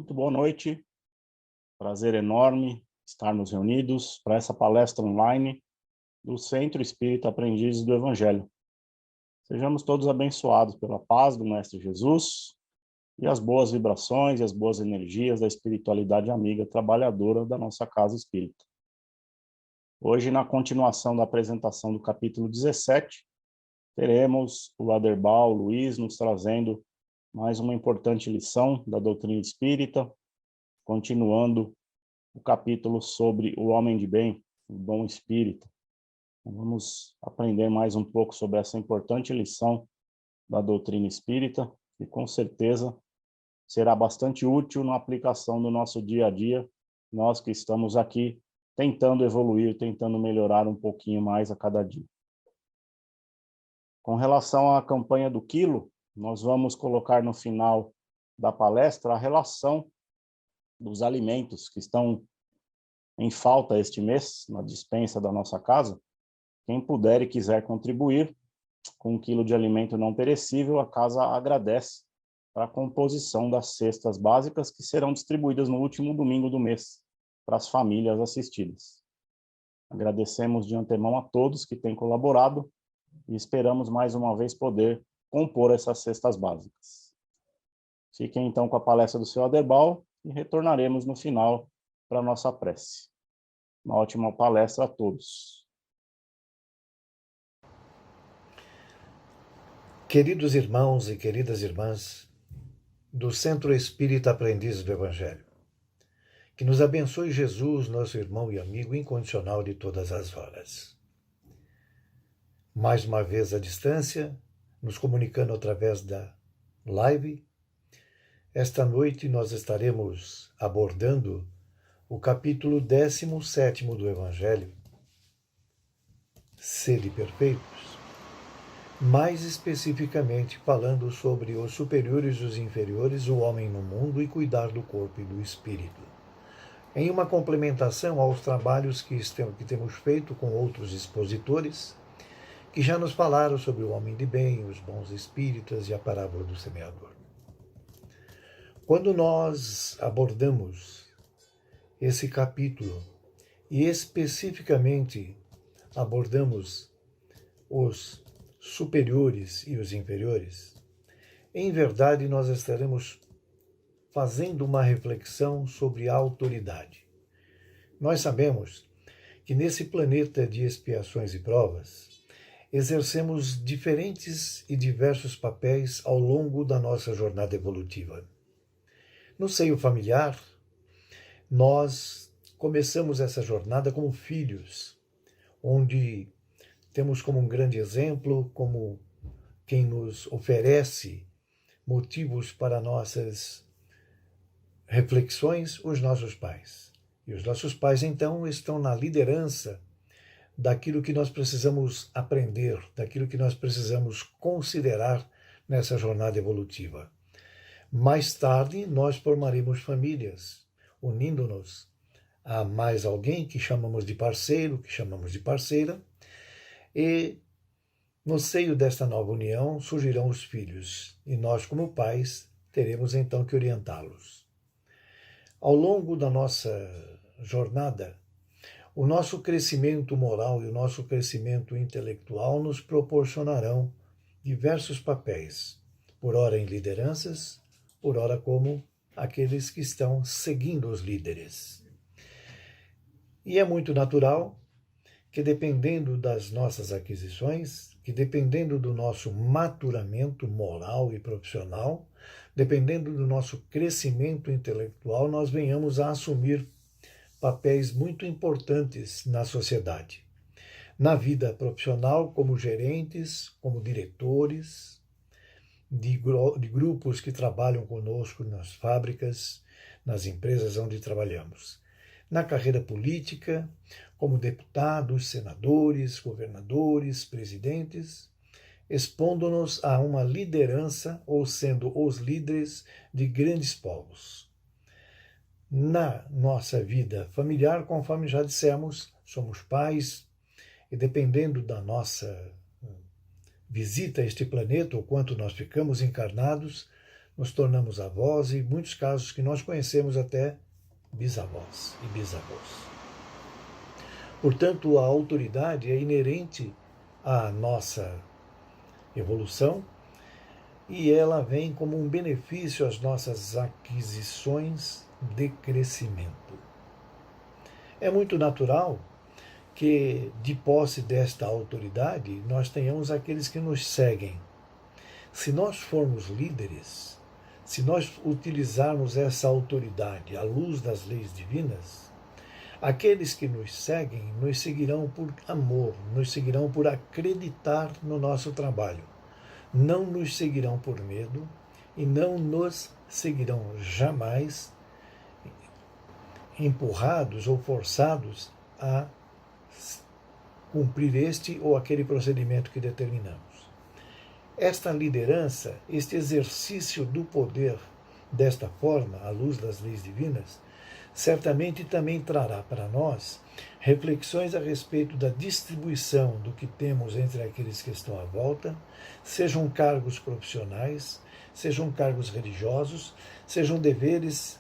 Muito boa noite, prazer enorme estarmos reunidos para essa palestra online do Centro Espírita Aprendizes do Evangelho. Sejamos todos abençoados pela paz do Mestre Jesus e as boas vibrações e as boas energias da espiritualidade amiga trabalhadora da nossa casa espírita. Hoje, na continuação da apresentação do capítulo 17, teremos o Aderbal Luiz nos trazendo mais uma importante lição da doutrina espírita, continuando o capítulo sobre o homem de bem, o bom espírito. Vamos aprender mais um pouco sobre essa importante lição da doutrina espírita, que com certeza será bastante útil na aplicação do nosso dia a dia, nós que estamos aqui tentando evoluir, tentando melhorar um pouquinho mais a cada dia. Com relação à campanha do quilo, nós vamos colocar no final da palestra a relação dos alimentos que estão em falta este mês, na despensa da nossa casa. Quem puder e quiser contribuir com 1 quilo de alimento não perecível, a casa agradece para a composição das cestas básicas que serão distribuídas no último domingo do mês para as famílias assistidas. Agradecemos de antemão a todos que têm colaborado e esperamos mais uma vez poder compor essas cestas básicas. Fiquem então com a palestra do seu Aderbal e retornaremos no final para a nossa prece. Uma ótima palestra a todos. Queridos irmãos e queridas irmãs do Centro Espírita Aprendizes do Evangelho, que nos abençoe Jesus, nosso irmão e amigo incondicional de todas as horas. Mais uma vez à distância, nos comunicando através da live, esta noite nós estaremos abordando o capítulo 17º do Evangelho, Sede Perfeitos, mais especificamente falando sobre os superiores e os inferiores, o homem no mundo e cuidar do corpo e do espírito. Em uma complementação aos trabalhos que temos feito com outros expositores, que já nos falaram sobre o homem de bem, os bons espíritas e a parábola do semeador. Quando nós abordamos esse capítulo e especificamente abordamos os superiores e os inferiores, em verdade nós estaremos fazendo uma reflexão sobre a autoridade. Nós sabemos que nesse planeta de expiações e provas, exercemos diferentes e diversos papéis ao longo da nossa jornada evolutiva. No seio familiar, nós começamos essa jornada como filhos, onde temos como um grande exemplo, como quem nos oferece motivos para nossas reflexões, os nossos pais. E os nossos pais, então, estão na liderança daquilo que nós precisamos aprender, daquilo que nós precisamos considerar nessa jornada evolutiva. Mais tarde, nós formaremos famílias, unindo-nos a mais alguém que chamamos de parceiro, que chamamos de parceira, e no seio desta nova união surgirão os filhos, e nós, como pais, teremos então que orientá-los. Ao longo da nossa jornada, o nosso crescimento moral e o nosso crescimento intelectual nos proporcionarão diversos papéis, por ora em lideranças, por ora como aqueles que estão seguindo os líderes. E é muito natural que, dependendo das nossas aquisições, que dependendo do nosso maturamento moral e profissional, dependendo do nosso crescimento intelectual, nós venhamos a assumir papéis muito importantes na sociedade. Na vida profissional, como gerentes, como diretores de grupos que trabalham conosco nas fábricas, nas empresas onde trabalhamos. Na carreira política, como deputados, senadores, governadores, presidentes, expondo-nos a uma liderança ou sendo os líderes de grandes povos. Na nossa vida familiar, conforme já dissemos, somos pais e dependendo da nossa visita a este planeta, ou quanto nós ficamos encarnados, nos tornamos avós e, em muitos casos que nós conhecemos, até bisavós e bisavós. Portanto, a autoridade é inerente à nossa evolução e ela vem como um benefício às nossas aquisições de crescimento. É muito natural que, de posse desta autoridade, nós tenhamos aqueles que nos seguem. Se nós formos líderes, se nós utilizarmos essa autoridade à luz das leis divinas, aqueles que nos seguirão por amor, nos seguirão por acreditar no nosso trabalho. Não nos seguirão por medo e não nos seguirão jamais empurrados ou forçados a cumprir este ou aquele procedimento que determinamos. Esta liderança, este exercício do poder desta forma, à luz das leis divinas, certamente também trará para nós reflexões a respeito da distribuição do que temos entre aqueles que estão à volta, sejam cargos profissionais, sejam cargos religiosos, sejam deveres,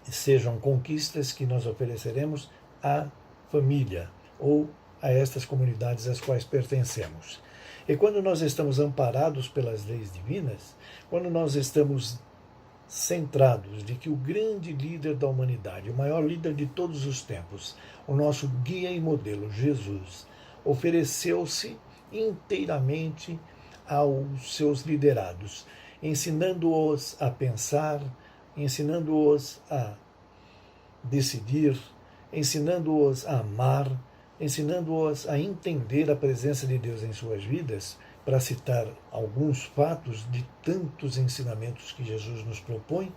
sejam conquistas que nós ofereceremos à família ou a estas comunidades às quais pertencemos. E quando nós estamos amparados pelas leis divinas, quando nós estamos centrados de que o grande líder da humanidade, o maior líder de todos os tempos, o nosso guia e modelo, Jesus, ofereceu-se inteiramente aos seus liderados, ensinando-os a pensar, ensinando-os a decidir, ensinando-os a amar, ensinando-os a entender a presença de Deus em suas vidas, para citar alguns fatos de tantos ensinamentos que Jesus nos propõe.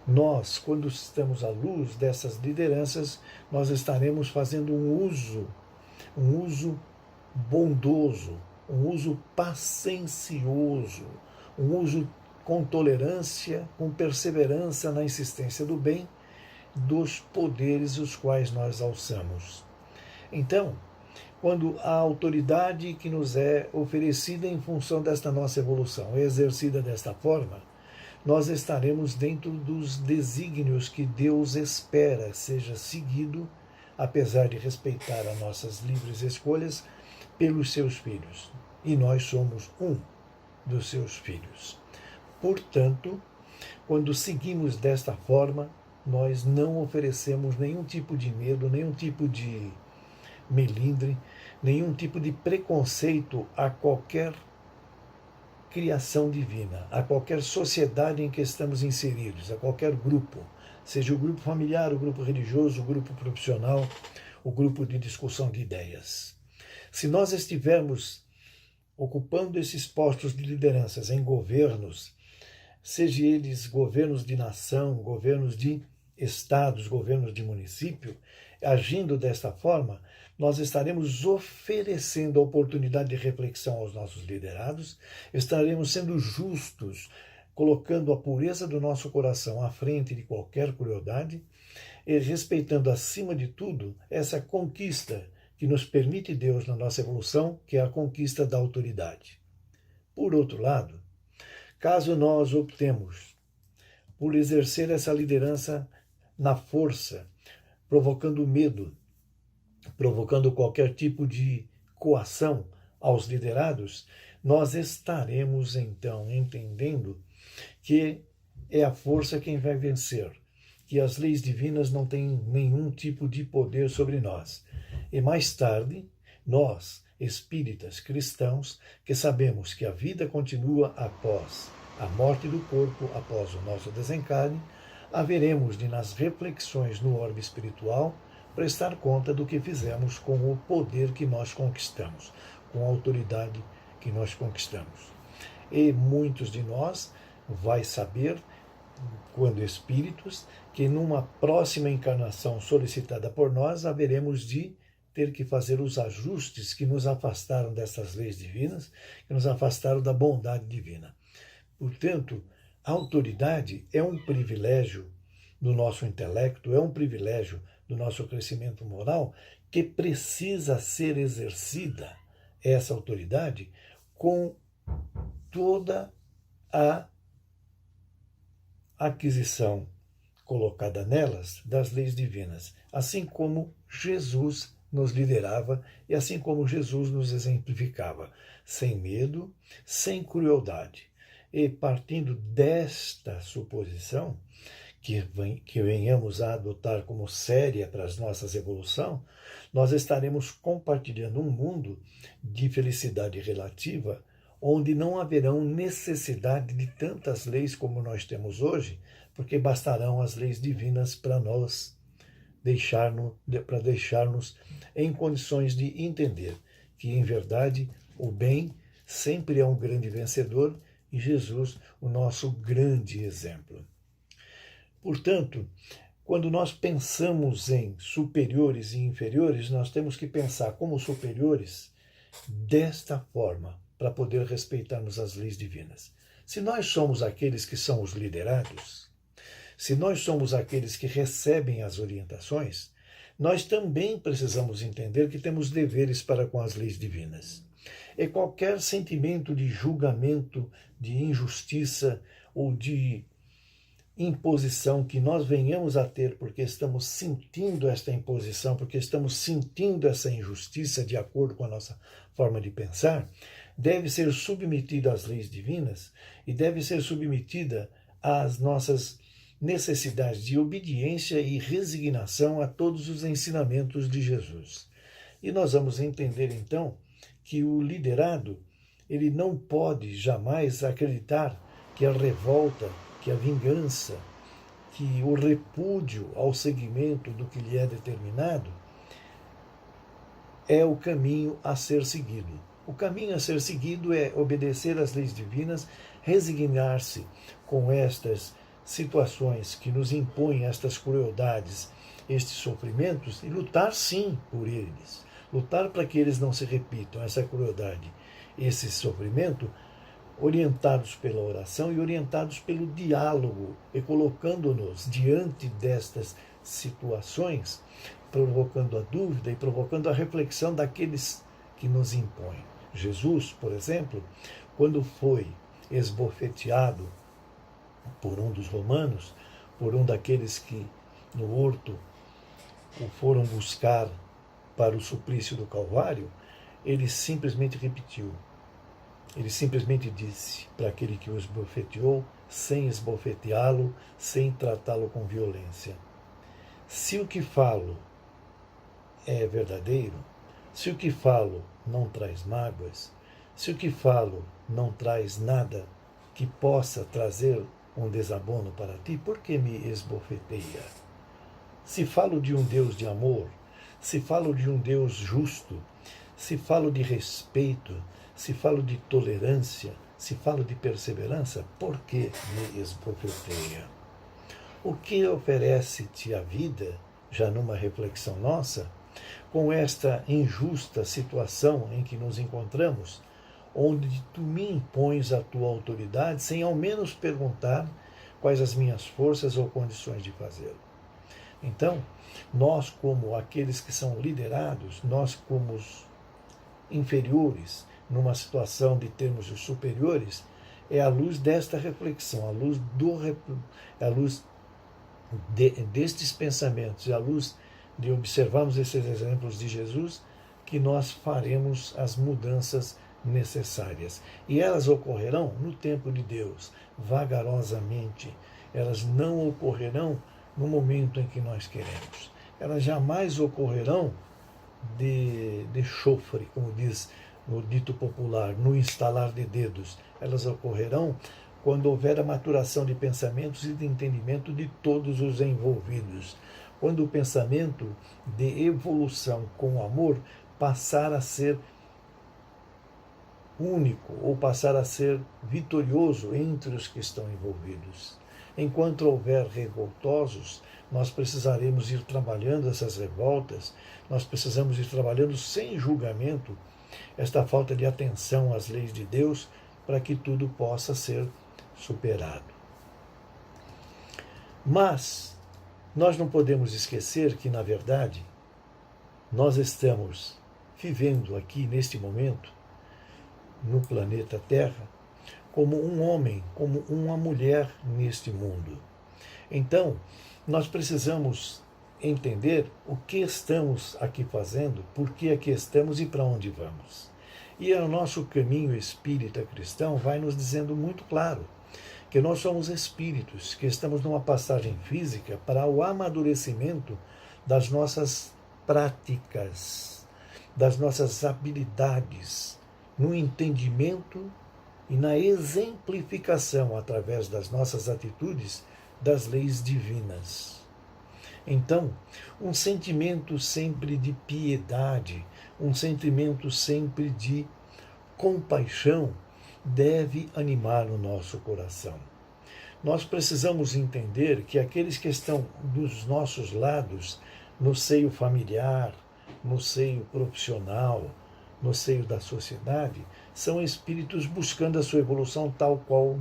Nós, quando estamos à luz dessas lideranças, nós estaremos fazendo um uso bondoso, um uso paciencioso, um uso com tolerância, com perseverança na insistência do bem, dos poderes os quais nós alçamos. Então, quando a autoridade que nos é oferecida em função desta nossa evolução é exercida desta forma, nós estaremos dentro dos desígnios que Deus espera seja seguido, apesar de respeitar as nossas livres escolhas, pelos seus filhos. E nós somos um dos seus filhos. Portanto, quando seguimos desta forma, nós não oferecemos nenhum tipo de medo, nenhum tipo de melindre, nenhum tipo de preconceito a qualquer criação divina, a qualquer sociedade em que estamos inseridos, a qualquer grupo, seja o grupo familiar, o grupo religioso, o grupo profissional, o grupo de discussão de ideias. Se nós estivermos ocupando esses postos de lideranças em governos, seja eles governos de nação, governos de estados, governos de município, agindo desta forma, nós estaremos oferecendo a oportunidade de reflexão aos nossos liderados, estaremos sendo justos, colocando a pureza do nosso coração à frente de qualquer crueldade e respeitando, acima de tudo, essa conquista que nos permite Deus na nossa evolução, que é a conquista da autoridade. Por outro lado, caso nós optemos por exercer essa liderança na força, provocando medo, provocando qualquer tipo de coação aos liderados, nós estaremos então entendendo que é a força quem vai vencer, que as leis divinas não têm nenhum tipo de poder sobre nós. E mais tarde, nós, espíritas cristãos, que sabemos que a vida continua após a morte do corpo, após o nosso desencarne, haveremos de, nas reflexões no orbe espiritual, prestar conta do que fizemos com o poder que nós conquistamos, com a autoridade que nós conquistamos. E muitos de nós vai saber, quando espíritos, que numa próxima encarnação solicitada por nós, haveremos de ter que fazer os ajustes que nos afastaram dessas leis divinas, que nos afastaram da bondade divina. Portanto, a autoridade é um privilégio do nosso intelecto, é um privilégio do nosso crescimento moral, que precisa ser exercida, essa autoridade, com toda a aquisição colocada nelas das leis divinas, assim como Jesus nos liderava e assim como Jesus nos exemplificava, sem medo, sem crueldade. E partindo desta suposição, que venhamos a adotar como séria para as nossas evolução, nós estaremos compartilhando um mundo de felicidade relativa, onde não haverão necessidade de tantas leis como nós temos hoje, porque bastarão as leis divinas para nós deixar-nos em condições de entender que, em verdade, o bem sempre é um grande vencedor e Jesus, o nosso grande exemplo. Portanto, quando nós pensamos em superiores e inferiores, nós temos que pensar como superiores desta forma, para poder respeitarmos as leis divinas. Se nós somos aqueles que são os liderados, se nós somos aqueles que recebem as orientações, nós também precisamos entender que temos deveres para com as leis divinas. E qualquer sentimento de julgamento, de injustiça ou de imposição que nós venhamos a ter porque estamos sentindo esta imposição, porque estamos sentindo essa injustiça de acordo com a nossa forma de pensar, deve ser submetida às leis divinas e deve ser submetida às nossas necessidades de obediência e resignação a todos os ensinamentos de Jesus. E nós vamos entender então que o liderado, ele não pode jamais acreditar que a revolta, que a vingança, que o repúdio ao seguimento do que lhe é determinado é o caminho a ser seguido. O caminho a ser seguido é obedecer às leis divinas, resignar-se com estas situações que nos impõem estas crueldades, estes sofrimentos, e lutar sim por eles. Lutar para que eles não se repitam, essa crueldade, esse sofrimento, orientados pela oração e orientados pelo diálogo, e colocando-nos diante destas situações, provocando a dúvida e provocando a reflexão daqueles que nos impõem. Jesus, por exemplo, quando foi esbofeteado por um dos romanos, por um daqueles que no horto o foram buscar para o suplício do Calvário, ele simplesmente repetiu. Ele simplesmente disse para aquele que o esbofeteou, sem esbofeteá-lo, sem tratá-lo com violência: se o que falo é verdadeiro, se o que falo não traz mágoas, se o que falo não traz nada que possa trazer um desabono para ti, por que me esbofeteia? Se falo de um Deus de amor, se falo de um Deus justo, se falo de respeito, se falo de tolerância, se falo de perseverança, por que me esbofeteia? O que oferece-te a vida, já numa reflexão nossa, com esta injusta situação em que nos encontramos, onde tu me impões a tua autoridade sem ao menos perguntar quais as minhas forças ou condições de fazê-lo? Então, nós como aqueles que são liderados, nós como os inferiores, numa situação de termos os superiores, é à luz desta reflexão, à luz destes pensamentos, e à luz de observarmos esses exemplos de Jesus, que nós faremos as mudanças necessárias. E elas ocorrerão no tempo de Deus, vagarosamente. Elas não ocorrerão no momento em que nós queremos. Elas jamais ocorrerão de chofre, como diz no dito popular, no instalar de dedos. Elas ocorrerão quando houver a maturação de pensamentos e de entendimento de todos os envolvidos. Quando o pensamento de evolução com amor passar a ser único ou passar a ser vitorioso entre os que estão envolvidos. Enquanto houver revoltosos, nós precisaremos ir trabalhando essas revoltas, nós precisamos ir trabalhando sem julgamento esta falta de atenção às leis de Deus, para que tudo possa ser superado. Mas nós não podemos esquecer que, na verdade, nós estamos vivendo aqui, neste momento, no planeta Terra, como um homem, como uma mulher neste mundo. Então, nós precisamos entender o que estamos aqui fazendo, por que aqui estamos e para onde vamos. E o nosso caminho espírita cristão vai nos dizendo muito claro que nós somos espíritos, que estamos numa passagem física para o amadurecimento das nossas práticas, das nossas habilidades, no entendimento e na exemplificação, através das nossas atitudes, das leis divinas. Então, um sentimento sempre de piedade, um sentimento sempre de compaixão deve animar o nosso coração. Nós precisamos entender que aqueles que estão dos nossos lados, no seio familiar, no seio profissional, no seio da sociedade, são espíritos buscando a sua evolução tal qual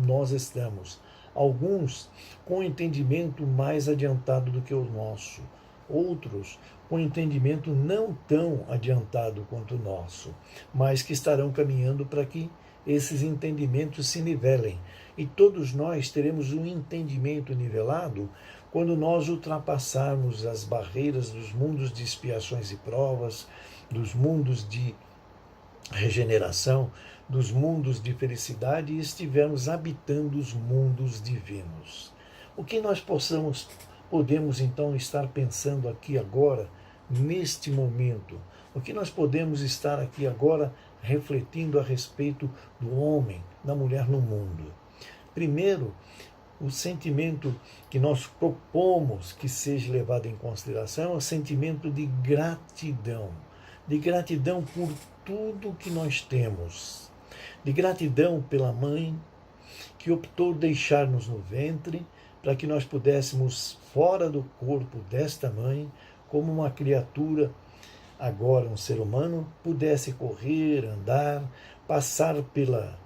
nós estamos. Alguns com entendimento mais adiantado do que o nosso, outros com entendimento não tão adiantado quanto o nosso, mas que estarão caminhando para que esses entendimentos se nivelem. E todos nós teremos um entendimento nivelado quando nós ultrapassarmos as barreiras dos mundos de expiações e provas, dos mundos de regeneração, dos mundos de felicidade e estivermos habitando os mundos divinos. O que nós podemos então estar pensando aqui agora, neste momento? O que nós podemos estar aqui agora refletindo a respeito do homem, da mulher no mundo? Primeiro, o sentimento que nós propomos que seja levado em consideração é o sentimento de gratidão por tudo que nós temos, de gratidão pela mãe que optou deixar-nos no ventre para que nós pudéssemos, fora do corpo desta mãe, como uma criatura, agora um ser humano, pudesse correr, andar, passar pela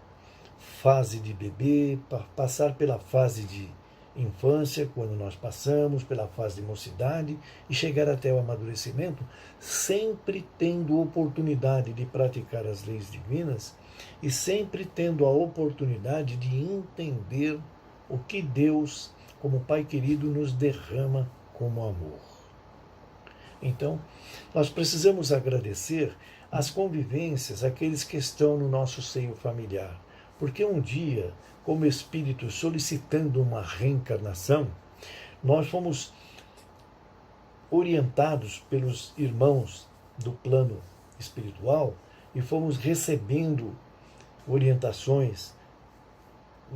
fase de bebê, passar pela fase de infância, quando nós passamos pela fase de mocidade e chegar até o amadurecimento, sempre tendo oportunidade de praticar as leis divinas e sempre tendo a oportunidade de entender o que Deus, como Pai querido, nos derrama como amor. Então, nós precisamos agradecer as convivências, aqueles que estão no nosso seio familiar, porque um dia, como espírito solicitando uma reencarnação, nós fomos orientados pelos irmãos do plano espiritual e fomos recebendo orientações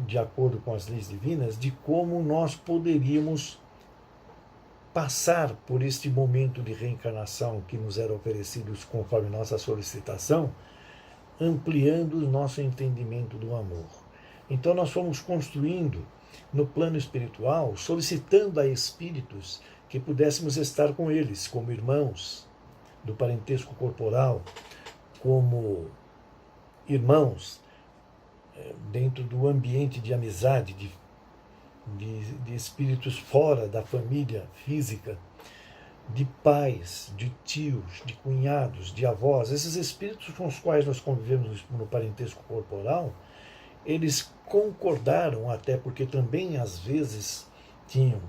de acordo com as leis divinas de como nós poderíamos passar por este momento de reencarnação que nos era oferecido conforme nossa solicitação, ampliando o nosso entendimento do amor. Então nós fomos construindo no plano espiritual, solicitando a espíritos que pudéssemos estar com eles, como irmãos do parentesco corporal, como irmãos dentro do ambiente de amizade, de espíritos fora da família física, de pais, de tios, de cunhados, de avós. Esses espíritos com os quais nós convivemos no parentesco corporal, eles concordaram, até porque também às vezes tinham,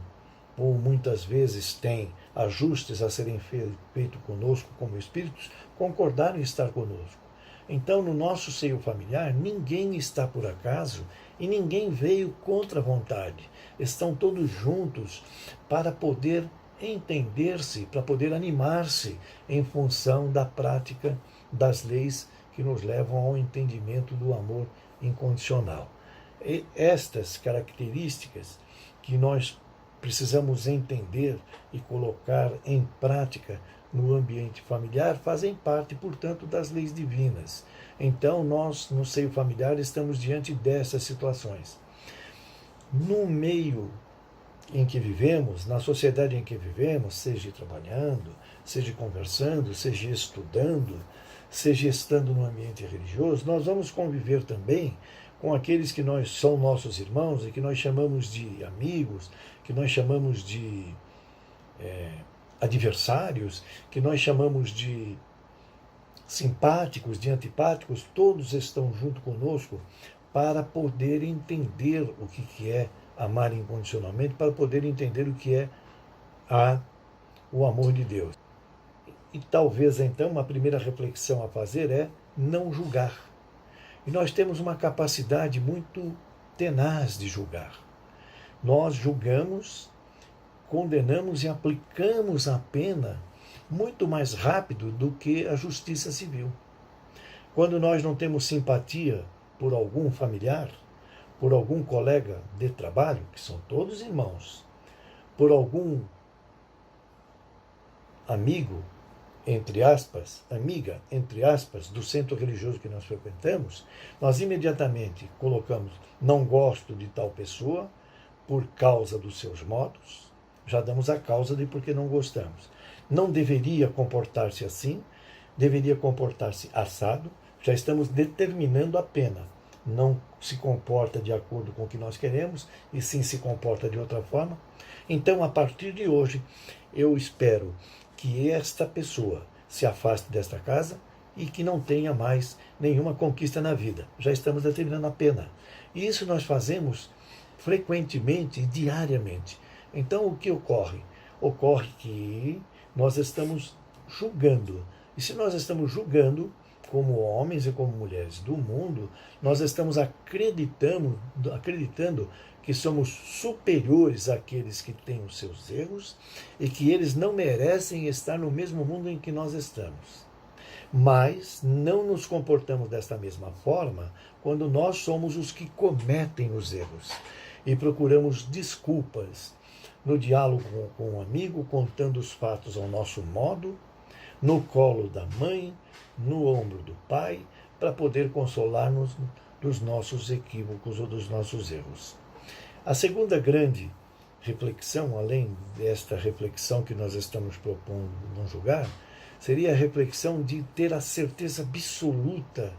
ou muitas vezes têm, ajustes a serem feitos conosco como espíritos, concordaram em estar conosco. Então, no nosso seio familiar, ninguém está por acaso e ninguém veio contra a vontade. Estão todos juntos para poder entender-se, para poder animar-se em função da prática das leis que nos levam ao entendimento do amor incondicional. E estas características que nós precisamos entender e colocar em prática no ambiente familiar fazem parte, portanto, das leis divinas. Então, nós, no seio familiar, estamos diante dessas situações. No meio em que vivemos, na sociedade em que vivemos, seja trabalhando, seja conversando, seja estudando, seja estando no ambiente religioso, nós vamos conviver também com aqueles que nós são nossos irmãos e que nós chamamos de amigos, que nós chamamos de adversários, que nós chamamos de simpáticos, de antipáticos, todos estão junto conosco para poder entender o que é amar incondicionalmente, para poder entender o que é o amor de Deus. E talvez então uma primeira reflexão a fazer é não julgar. E nós temos uma capacidade muito tenaz de julgar. Nós julgamos, condenamos e aplicamos a pena muito mais rápido do que a justiça civil. Quando nós não temos simpatia por algum familiar, por algum colega de trabalho, que são todos irmãos, por algum amigo, entre aspas, amiga, entre aspas, do centro religioso que nós frequentamos, nós imediatamente colocamos não gosto de tal pessoa por causa dos seus modos, já damos a causa de por que não gostamos. Não deveria comportar-se assim, deveria comportar-se assado, já estamos determinando a pena. Não se comporta de acordo com o que nós queremos, e sim se comporta de outra forma. Então, a partir de hoje, eu espero que esta pessoa se afaste desta casa e que não tenha mais nenhuma conquista na vida. Já estamos determinando a pena. E isso nós fazemos frequentemente e diariamente. Então, o que ocorre? Ocorre que nós estamos julgando. E se nós estamos julgando, como homens e como mulheres do mundo, nós estamos acreditando que somos superiores àqueles que têm os seus erros e que eles não merecem estar no mesmo mundo em que nós estamos. Mas não nos comportamos desta mesma forma quando nós somos os que cometem os erros e procuramos desculpas no diálogo com um amigo, contando os fatos ao nosso modo, no colo da mãe, no ombro do pai, para poder consolar-nos dos nossos equívocos ou dos nossos erros. A segunda grande reflexão, além desta reflexão que nós estamos propondo não julgar, seria a reflexão de ter a certeza absoluta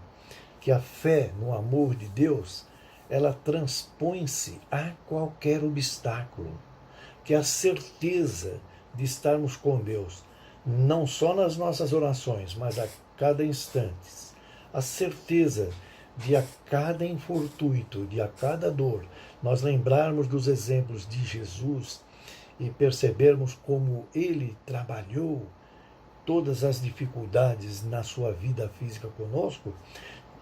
que a fé no amor de Deus, ela transpõe-se a qualquer obstáculo, que a certeza de estarmos com Deus, não só nas nossas orações, mas a cada instante, a certeza de a cada infortúnio, de a cada dor, nós lembrarmos dos exemplos de Jesus e percebermos como ele trabalhou todas as dificuldades na sua vida física conosco,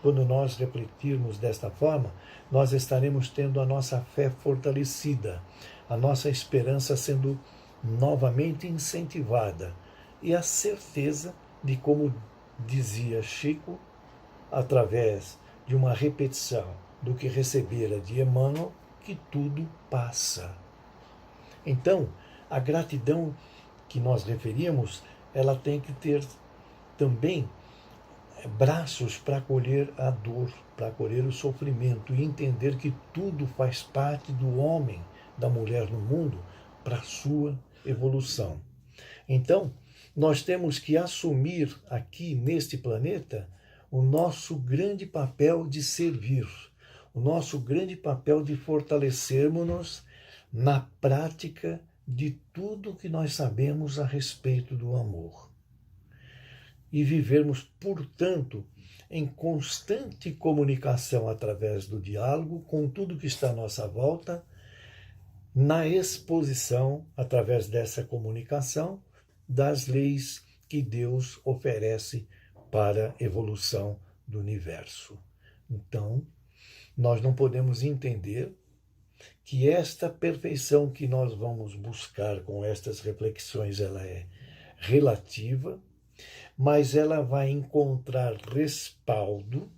quando nós refletirmos desta forma, nós estaremos tendo a nossa fé fortalecida, a nossa esperança sendo novamente incentivada e a certeza de, como dizia Chico, através de uma repetição do que recebera de Emmanuel, que tudo passa. Então, a gratidão que nós referimos, ela tem que ter também braços para acolher a dor, para acolher o sofrimento e entender que tudo faz parte do homem, da mulher no mundo, para a sua evolução. Então, nós temos que assumir aqui neste planeta o nosso grande papel de servir, o nosso grande papel de fortalecermos-nos na prática de tudo que nós sabemos a respeito do amor. E vivermos, portanto, em constante comunicação através do diálogo com tudo que está à nossa volta, na exposição, através dessa comunicação, das leis que Deus oferece para a evolução do universo. Então, nós não podemos entender que esta perfeição que nós vamos buscar com estas reflexões, ela é relativa, mas ela vai encontrar respaldo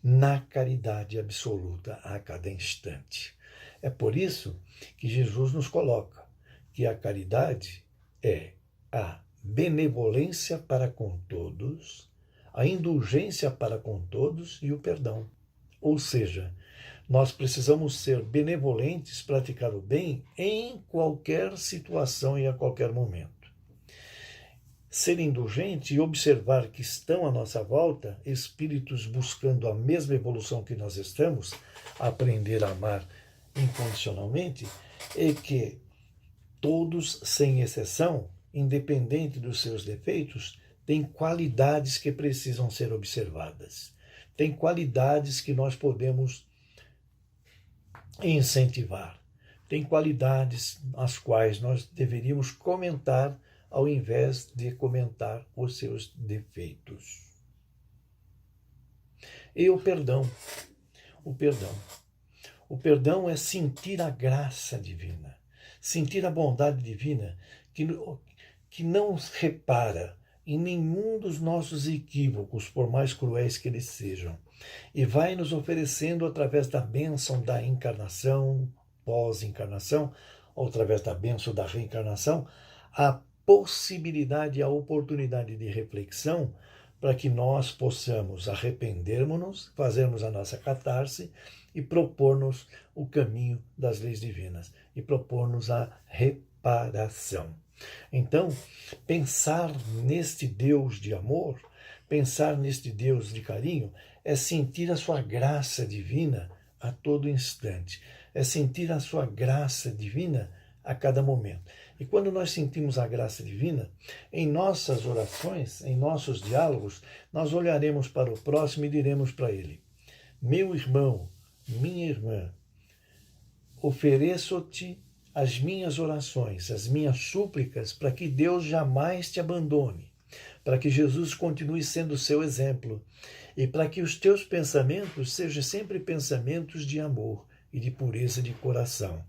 na caridade absoluta a cada instante. É por isso que Jesus nos coloca que a caridade é a benevolência para com todos, a indulgência para com todos e o perdão. Ou seja, nós precisamos ser benevolentes, praticar o bem em qualquer situação e a qualquer momento. Ser indulgente e observar que estão à nossa volta espíritos buscando a mesma evolução que nós estamos, aprender a amar incondicionalmente, e que todos, sem exceção, independente dos seus defeitos, têm qualidades que precisam ser observadas. tem qualidades que nós podemos incentivar. Tem qualidades as quais nós deveríamos comentar ao invés de comentar os seus defeitos. E o perdão. O perdão. O perdão é sentir a graça divina, sentir a bondade divina que não repara em nenhum dos nossos equívocos, por mais cruéis que eles sejam, e vai nos oferecendo através da bênção da encarnação, pós-encarnação, ou através da bênção da reencarnação, a possibilidade, a oportunidade de reflexão para que nós possamos arrependermos-nos, fazermos a nossa catarse e propor-nos o caminho das leis divinas e propor-nos a reparação. Então, pensar neste Deus de amor, pensar neste Deus de carinho, é sentir a sua graça divina a todo instante, é sentir a sua graça divina a cada momento. E quando nós sentimos a graça divina, em nossas orações, em nossos diálogos, nós olharemos para o próximo e diremos para ele: meu irmão, minha irmã, ofereço-te as minhas orações, as minhas súplicas, para que Deus jamais te abandone, para que Jesus continue sendo o seu exemplo e para que os teus pensamentos sejam sempre pensamentos de amor e de pureza de coração.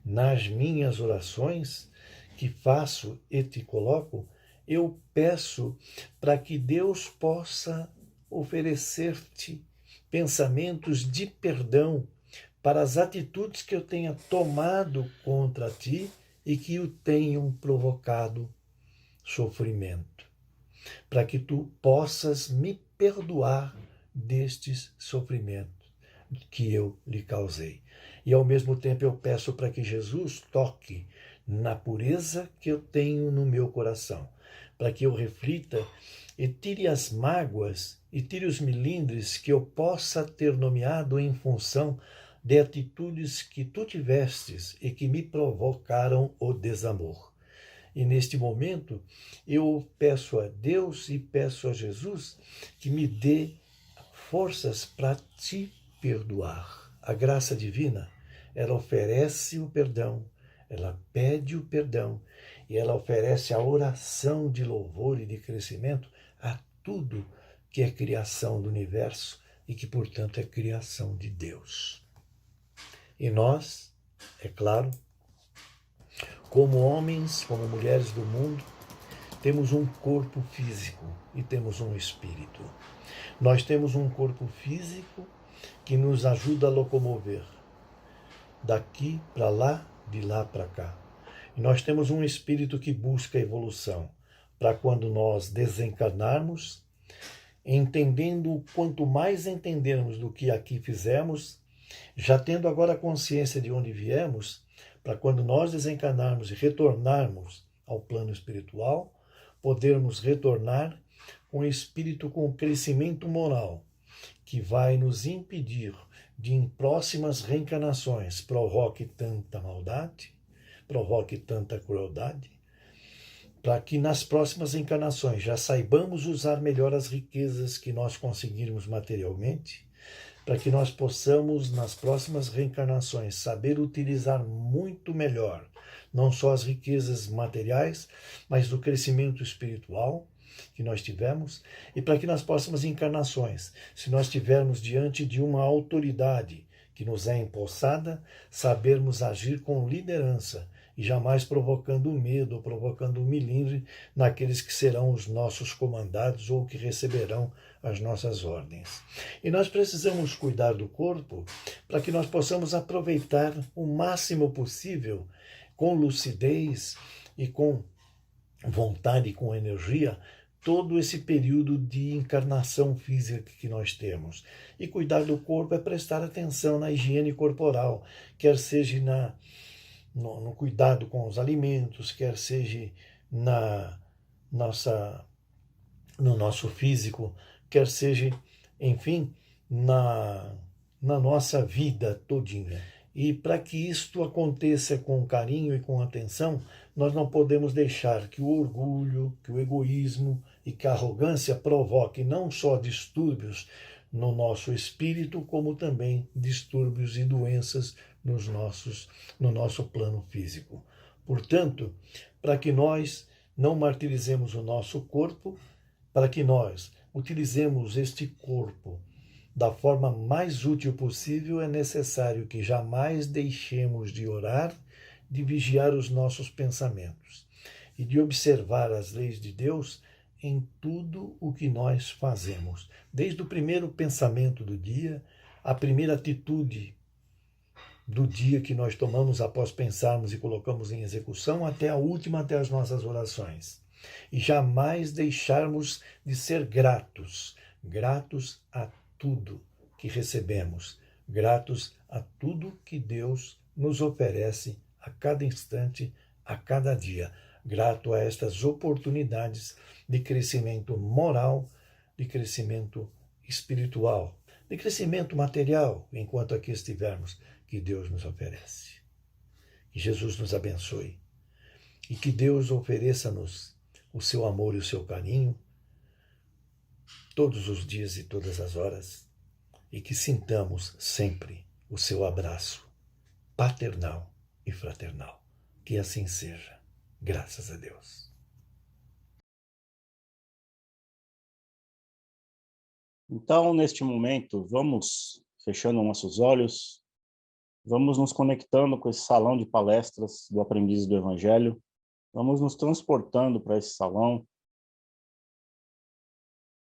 Nas minhas orações que faço e te coloco, eu peço para que Deus possa oferecer-te pensamentos de perdão para as atitudes que eu tenha tomado contra ti e que o tenham provocado sofrimento, para que tu possas me perdoar destes sofrimentos que eu lhe causei. E ao mesmo tempo eu peço para que Jesus toque na pureza que eu tenho no meu coração, para que eu reflita e tire as mágoas e tire os melindres que eu possa ter nomeado em função de atitudes que tu tivestes e que me provocaram o desamor. E neste momento eu peço a Deus e peço a Jesus que me dê forças para te perdoar. A graça divina, ela oferece o perdão, ela pede o perdão e ela oferece a oração de louvor e de crescimento a tudo que é criação do universo e que, portanto, é criação de Deus. E nós, é claro, como homens, como mulheres do mundo, temos um corpo físico e temos um espírito. Nós temos um corpo físico que nos ajuda a locomover daqui para lá, de lá para cá. E nós temos um espírito que busca a evolução, para quando nós desencarnarmos, entendendo, quanto mais entendermos do que aqui fizemos, já tendo agora consciência de onde viemos, para quando nós desencarnarmos e retornarmos ao plano espiritual, podermos retornar com o espírito com crescimento moral, que vai nos impedir de, em próximas reencarnações, provoque tanta maldade, provoque tanta crueldade, para que nas próximas encarnações já saibamos usar melhor as riquezas que nós conseguirmos materialmente, para que nós possamos, nas próximas reencarnações, saber utilizar muito melhor, não só as riquezas materiais, mas do crescimento espiritual que nós tivemos, e para que nas próximas encarnações, se nós estivermos diante de uma autoridade que nos é empossada, sabermos agir com liderança e jamais provocando medo ou provocando melindre naqueles que serão os nossos comandados ou que receberão as nossas ordens. E nós precisamos cuidar do corpo para que nós possamos aproveitar o máximo possível, com lucidez e com vontade e com energia, todo esse período de encarnação física que nós temos. E cuidar do corpo é prestar atenção na higiene corporal, quer seja no cuidado com os alimentos, quer seja no nosso físico, quer seja, enfim, na nossa vida todinha. E para que isto aconteça com carinho e com atenção, nós não podemos deixar que o orgulho, que o egoísmo e que a arrogância provoquem não só distúrbios no nosso espírito, como também distúrbios e doenças no nosso plano físico. Portanto, para que nós não martirizemos o nosso corpo, para que nós utilizemos este corpo da forma mais útil possível, é necessário que jamais deixemos de orar, de vigiar os nossos pensamentos e de observar as leis de Deus em tudo o que nós fazemos. Desde o primeiro pensamento do dia, a primeira atitude do dia que nós tomamos após pensarmos e colocamos em execução, até a última, até as nossas orações. E jamais deixarmos de ser gratos, gratos a tudo que recebemos, gratos a tudo que Deus nos oferece a cada instante, a cada dia, grato a estas oportunidades de crescimento moral, de crescimento espiritual, de crescimento material, enquanto aqui estivermos, que Deus nos oferece. Que Jesus nos abençoe e que Deus ofereça-nos o seu amor e o seu carinho todos os dias e todas as horas, e que sintamos sempre o seu abraço paternal e fraternal. Que assim seja, graças a Deus. Então, neste momento, vamos fechando nossos olhos, vamos nos conectando com esse salão de palestras do Aprendiz do Evangelho, vamos nos transportando para esse salão,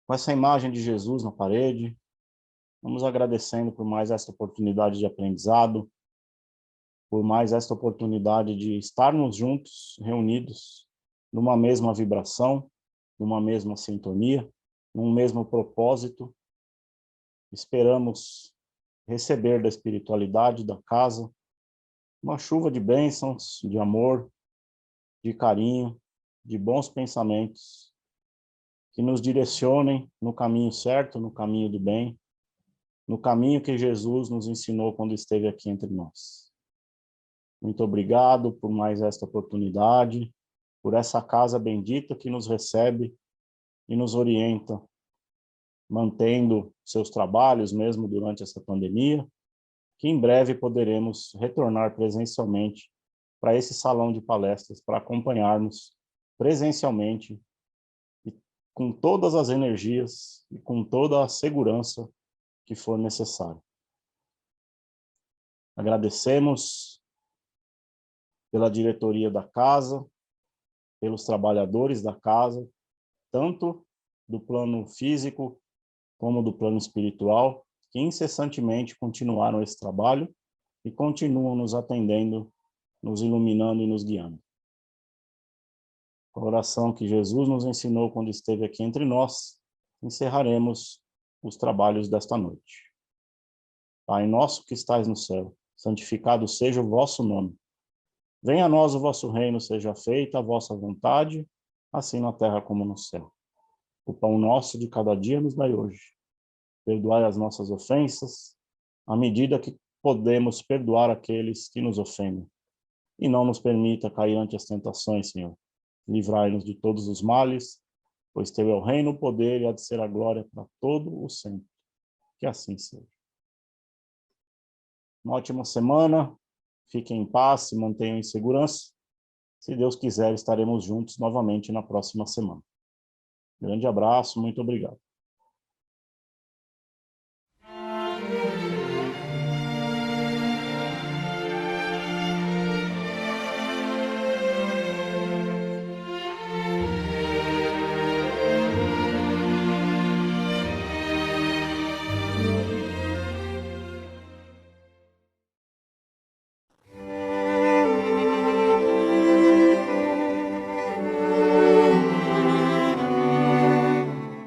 com essa imagem de Jesus na parede, vamos agradecendo por mais esta oportunidade de aprendizado, por mais esta oportunidade de estarmos juntos, reunidos, numa mesma vibração, numa mesma sintonia, num mesmo propósito. Esperamos receber da espiritualidade da casa uma chuva de bênçãos, de amor, de carinho, de bons pensamentos, que nos direcionem no caminho certo, no caminho do bem, no caminho que Jesus nos ensinou quando esteve aqui entre nós. Muito obrigado por mais esta oportunidade, por essa casa bendita que nos recebe e nos orienta, mantendo seus trabalhos mesmo durante essa pandemia, que em breve poderemos retornar presencialmente para esse salão de palestras, para acompanharmos presencialmente e com todas as energias e com toda a segurança que for necessário. Agradecemos pela diretoria da casa, pelos trabalhadores da casa, tanto do plano físico como do plano espiritual, que incessantemente continuaram esse trabalho e continuam nos atendendo, nos iluminando e nos guiando. Com a oração que Jesus nos ensinou quando esteve aqui entre nós, encerraremos os trabalhos desta noite. Pai nosso que estais no céu, santificado seja o vosso nome. Venha a nós o vosso reino, seja feita a vossa vontade, assim na terra como no céu. O pão nosso de cada dia nos dai hoje. Perdoai as nossas ofensas, à medida que podemos perdoar aqueles que nos ofendem. E não nos permita cair ante as tentações, Senhor. Livrai-nos de todos os males, pois teu é o reino, o poder e há de ser a glória para todo o sempre. Que assim seja. Uma ótima semana, fiquem em paz, se mantenham em segurança. Se Deus quiser, estaremos juntos novamente na próxima semana. Grande abraço, muito obrigado.